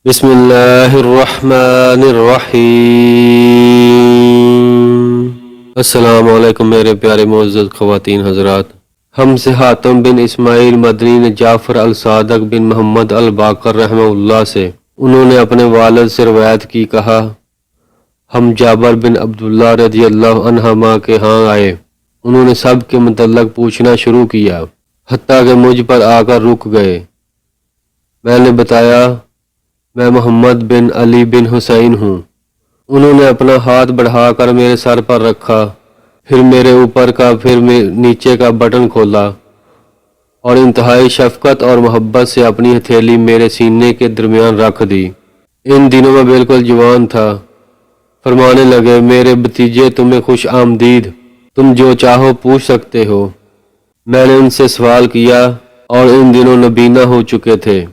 بسم اللہ الرحمن الرحیم۔ السلام علیکم میرے پیارے معزز خواتین حضرات۔ ہم سے حاتم بن اسماعیل مدنی نے جعفر الصادق بن محمد الباقر رحمہ اللہ سے انہوں نے اپنے والد سے روایت کی کہا، ہم جابر بن عبداللہ رضی اللہ عنہما کے ہاں آئے۔ انہوں نے سب کے متعلق پوچھنا شروع کیا حتیٰ کہ مجھ پر آ کر رک گئے۔ میں نے بتایا، میں محمد بن علی بن حسین ہوں۔ انہوں نے اپنا ہاتھ بڑھا کر میرے سر پر رکھا، پھر میرے اوپر کا پھر نیچے کا بٹن کھولا اور انتہائی شفقت اور محبت سے اپنی ہتھیلی میرے سینے کے درمیان رکھ دی۔ ان دنوں میں بالکل جوان تھا۔ فرمانے لگے، میرے بھتیجے تمہیں خوش آمدید، تم جو چاہو پوچھ سکتے ہو۔ میں نے ان سے سوال کیا اور ان دنوں نبینا ہو چکے تھے۔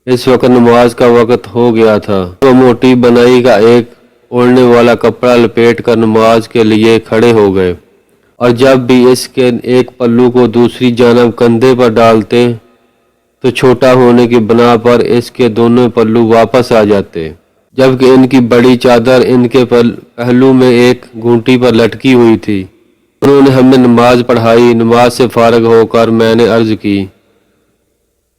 اس وقت نماز کا وقت ہو گیا تھا۔ وہ موٹی بنائی کا ایک اوڑھنے والا کپڑا لپیٹ کر نماز کے لیے کھڑے ہو گئے، اور جب بھی اس کے ایک پلو کو دوسری جانب کندھے پر ڈالتے تو چھوٹا ہونے کی بنا پر اس کے دونوں پلو واپس آ جاتے، جبکہ ان کی بڑی چادر ان کے پہلو میں ایک گھونٹی پر لٹکی ہوئی تھی۔ انہوں نے ہمیں نماز پڑھائی۔ نماز سے فارغ ہو کر میں نے عرض کی،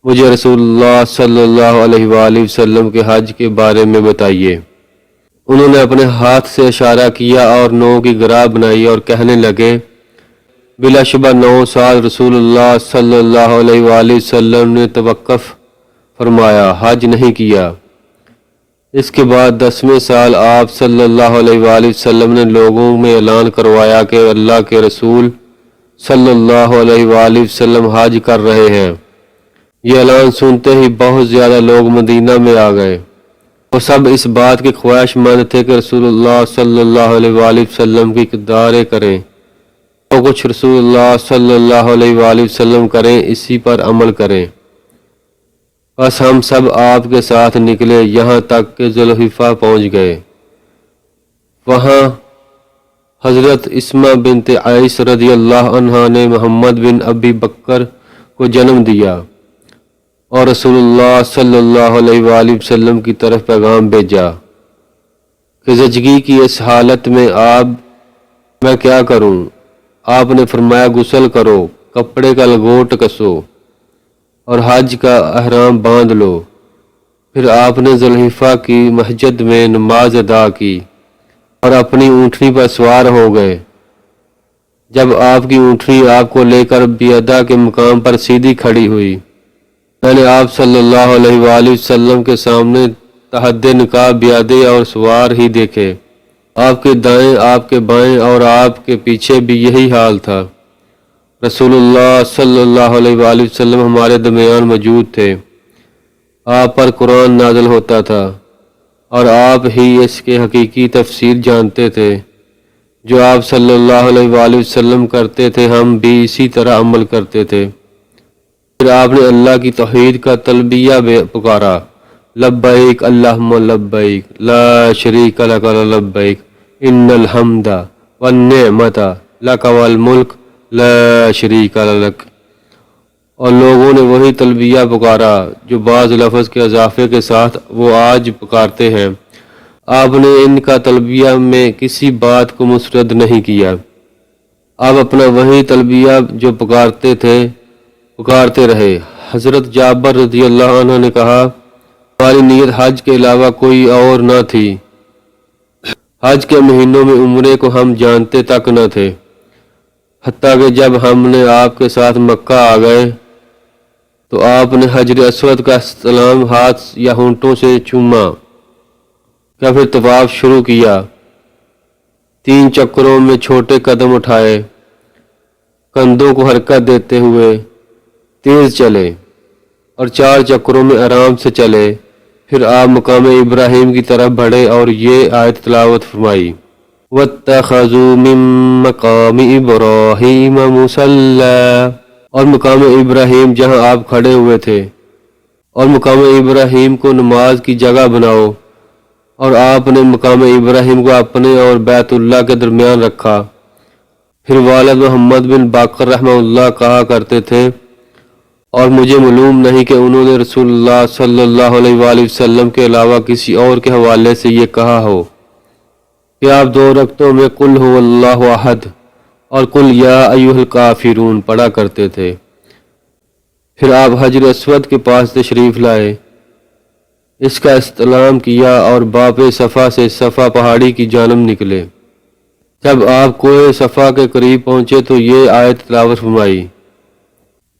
مجھے رسول اللہ صلی اللہ علیہ وآلہ وسلم کے حج کے بارے میں بتائیے۔ انہوں نے اپنے ہاتھ سے اشارہ کیا اور 9 کی گراہ بنائی اور کہنے لگے، بلا شبہ 9 سال رسول اللہ صلی اللہ علیہ وآلہ وسلم نے توقف فرمایا، حج نہیں کیا۔ اس کے بعد 10ویں سال آپ صلی اللہ علیہ وآلہ وسلم نے لوگوں میں اعلان کروایا کہ اللہ کے رسول صلی اللہ علیہ وآلہ وسلم حج کر رہے ہیں۔ یہ اعلان سنتے ہی بہت زیادہ لوگ مدینہ میں آ گئے۔ وہ سب اس بات کے خواہش مند تھے کہ رسول اللہ صلی اللہ علیہ وآلہ وسلم کی اقتداریں کریں، تو کچھ رسول اللہ صلی اللہ علیہ وآلہ وسلم کریں، اسی پر عمل کریں۔ بس ہم سب آپ کے ساتھ نکلے، یہاں تک کہ ذوالحلیفہ پہنچ گئے۔ وہاں حضرت اسمہ بنت عیس رضی اللہ عنہا نے محمد بن ابی بکر کو جنم دیا اور رسول اللہ صلی اللہ علیہ وآلہ وسلم کی طرف پیغام بھیجا کہ زچگی کی اس حالت میں میں کیا کروں؟ آپ نے فرمایا، غسل کرو، کپڑے کا لگوٹ کسو اور حج کا احرام باندھ لو۔ پھر آپ نے ذوالحلیفہ کی مسجد میں نماز ادا کی اور اپنی اونٹنی پر سوار ہو گئے۔ جب آپ کی اونٹنی آپ کو لے کر بیعدہ کے مقام پر سیدھی کھڑی ہوئی، میں نے آپ صلی اللہ علیہ وآلہ وسلم کے سامنے تحت نکاح بیعدے اور سوار ہی دیکھے۔ آپ کے دائیں، آپ کے بائیں اور آپ کے پیچھے بھی یہی حال تھا۔ رسول اللہ صلی اللہ علیہ وآلہ وسلم ہمارے درمیان موجود تھے۔ آپ پر قرآن نازل ہوتا تھا اور آپ ہی اس کے حقیقی تفسیر جانتے تھے۔ جو آپ صلی اللہ علیہ وآلہ وسلم کرتے تھے، ہم بھی اسی طرح عمل کرتے تھے۔ پھر آپ نے اللہ کی توحید کا تلبیہ پکارا، لبیک اللہم لبیک لا شریک لک لبیک ان الحمد والنعمت لک والملک لا شریک لک۔ اور لوگوں نے وہی تلبیہ پکارا جو بعض لفظ کے اضافے کے ساتھ وہ آج پکارتے ہیں۔ آپ نے ان کا تلبیہ میں کسی بات کو مسترد نہیں کیا۔ آپ اپنا وہی تلبیہ جو پکارتے تھے پکارتے رہے۔ حضرت جابر رضی اللہ عنہ نے کہا، ہماری نیت حج کے علاوہ کوئی اور نہ تھی۔ حج کے مہینوں میں عمرے کو ہم جانتے تک نہ تھے، حتیٰ کہ جب ہم نے آپ کے ساتھ مکہ آ گئے تو آپ نے حجر اسود کا استلام ہاتھ یا ہونٹوں سے چوما، پھر طواف شروع کیا۔ 3 چکروں میں چھوٹے قدم اٹھائے، کندھوں کو حرکت دیتے ہوئے تیز چلے اور 4 چکروں میں آرام سے چلے۔ پھر آپ مقام ابراہیم کی طرف بڑھے اور یہ آیت تلاوت فرمائی، وَاتَّخَذُوا مِن مَّقَامِ إِبْرَاهِيمَ مُصَلًّى، اور مقام ابراہیم جہاں آپ کھڑے ہوئے تھے، اور مقام ابراہیم کو نماز کی جگہ بناؤ۔ اور آپ نے مقام ابراہیم کو اپنے اور بیت اللہ کے درمیان رکھا۔ پھر والد محمد بن باقر رحمہ اللہ کہا کرتے تھے، اور مجھے معلوم نہیں کہ انہوں نے رسول اللہ صلی اللہ علیہ وآلہ وسلم کے علاوہ کسی اور کے حوالے سے یہ کہا ہو کہ آپ 2 رکعتوں میں قل هو اللہ احد اور قل یا ایھا الکافرون پڑھا کرتے تھے۔ پھر آپ حجر اسود کے پاس تشریف لائے، اس کا استلام کیا اور باب صفا سے صفا پہاڑی کی جانب نکلے۔ جب آپ کوہ صفا کے قریب پہنچے تو یہ آیت تلاوت فرمائی،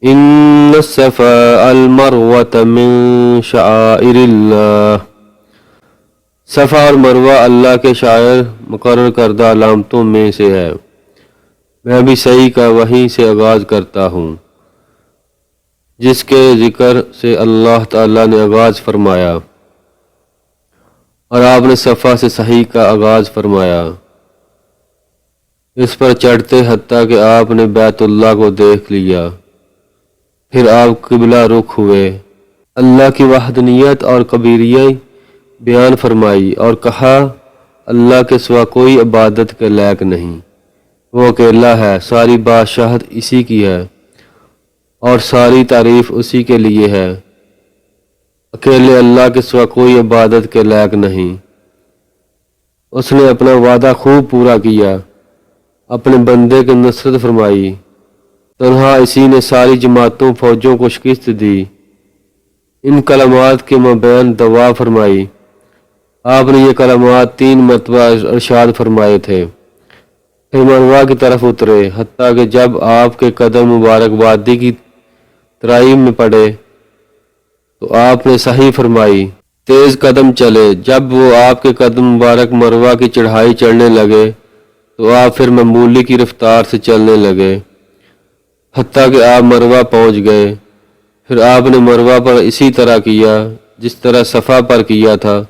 ان الصفا والمروۃ من شعائر اللہ، صفا اور مروہ اللہ کے شاعر مقرر کردہ علامتوں میں سے ہے۔ میں بھی صحیح کا وہیں سے آغاز کرتا ہوں جس کے ذکر سے اللہ تعالیٰ نے آغاز فرمایا، اور آپ نے صفا سے صحیح کا آغاز فرمایا۔ اس پر چڑھتے حتیٰ کہ آپ نے بیت اللہ کو دیکھ لیا، پھر آپ قبلہ رخ ہوئے، اللہ کی وحدانیت اور کبریت بیان فرمائی اور کہا اللہ کے سوا کوئی عبادت کے لائق نہیں، وہ اکیلا ہے، ساری بادشاہت اسی کی ہے اور ساری تعریف اسی کے لیے ہے، اکیلے اللہ کے سوا کوئی عبادت کے لائق نہیں۔ اس نے اپنا وعدہ خوب پورا کیا، اپنے بندے کی نصرت فرمائی، تنہا اسی نے ساری جماعتوں فوجوں کو شکست دی۔ ان کلمات کے مابین دعا فرمائی۔ آپ نے یہ کلمات 3 مرتبہ ارشاد فرمائے تھے، پھر مروہ کی طرف اترے، حتیٰ کہ جب آپ کے قدم مبارک وادی کی ترائی میں پڑے تو آپ نے صحیح فرمائی، تیز قدم چلے۔ جب وہ آپ کے قدم مبارک مروہ کی چڑھائی چڑھنے لگے تو آپ پھر معمولی کی رفتار سے چلنے لگے، حتیٰ کہ آپ مروہ پہنچ گئے۔ پھر آپ نے مروہ پر اسی طرح کیا جس طرح صفا پر کیا تھا۔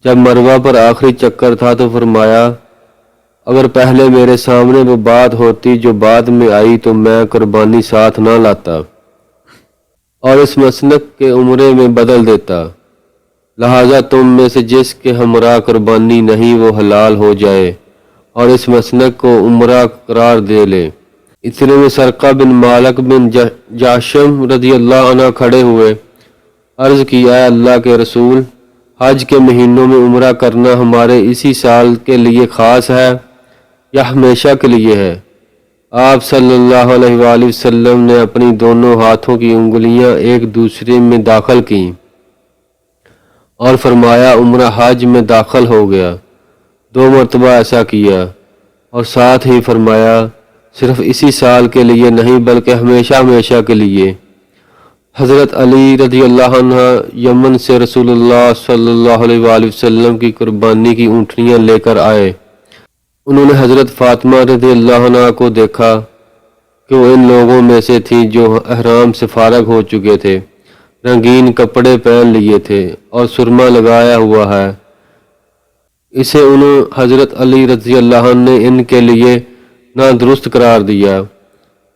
جب مروہ پر آخری چکر تھا تو فرمایا، اگر پہلے میرے سامنے وہ بات ہوتی جو بعد میں آئی تو میں قربانی ساتھ نہ لاتا اور اس مسلک کے عمرے میں بدل دیتا، لہٰذا تم میں سے جس کے ہمراہ قربانی نہیں وہ حلال ہو جائے اور اس مسلک کو عمرہ قرار دے لے۔ اتنے میں سرقہ بن مالک بن جاشم رضی اللہ عنہ کھڑے ہوئے، عرض کی، اے اللہ کے رسول، حج کے مہینوں میں عمرہ کرنا ہمارے اسی سال کے لیے خاص ہے یا ہمیشہ کے لیے ہے؟ آپ صلی اللہ علیہ وآلہ وسلم نے اپنی دونوں ہاتھوں کی انگلیاں ایک دوسرے میں داخل کیں اور فرمایا، عمرہ حج میں داخل ہو گیا۔ 2 مرتبہ ایسا کیا اور ساتھ ہی فرمایا، صرف اسی سال کے لیے نہیں بلکہ ہمیشہ ہمیشہ کے لیے۔ حضرت علی رضی اللہ عنہ یمن سے رسول اللہ صلی اللہ علیہ وآلہ وسلم کی قربانی کی اونٹنیاں لے کر آئے۔ انہوں نے حضرت فاطمہ رضی اللہ عنہ کو دیکھا کہ وہ ان لوگوں میں سے تھیں جو احرام سے فارغ ہو چکے تھے، رنگین کپڑے پہن لیے تھے اور سرما لگایا ہوا ہے۔ اسے انہوں حضرت علی رضی اللہ عنہ نے ان کے لیے نادرست قرار دیا۔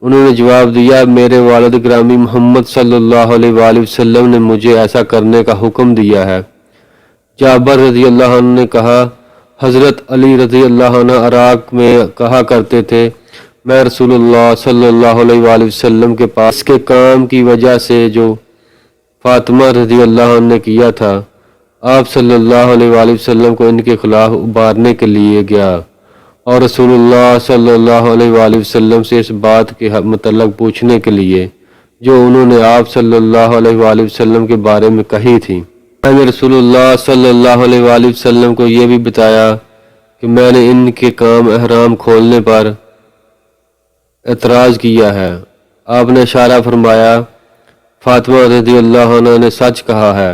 انہوں نے جواب دیا، میرے والد گرامی محمد صلی اللہ علیہ وآلہ وسلم نے مجھے ایسا کرنے کا حکم دیا ہے۔ جابر رضی اللہ عنہ نے کہا، حضرت علی رضی اللہ عنہ عراق میں کہا کرتے تھے، میں رسول اللہ صلی اللہ علیہ وآلہ وسلم کے پاس اس کے کام کی وجہ سے جو فاطمہ رضی اللہ عنہ نے کیا تھا، آپ صلی اللہ علیہ وآلہ وسلم کو ان کے خلاف ابھارنے کے لیے گیا اور رسول اللہ صلی اللہ علیہ وآلہ وسلم سے اس بات کے متعلق پوچھنے کے لیے جو انہوں نے آپ صلی اللہ علیہ وآلہ وسلم کے بارے میں کہی تھی۔ میں نے رسول اللہ صلی اللہ علیہ وآلہ وسلم کو یہ بھی بتایا کہ میں نے ان کے کام احرام کھولنے پر اعتراض کیا ہے۔ آپ نے اشارہ فرمایا، فاطمہ رضی اللہ عنہ نے سچ کہا ہے۔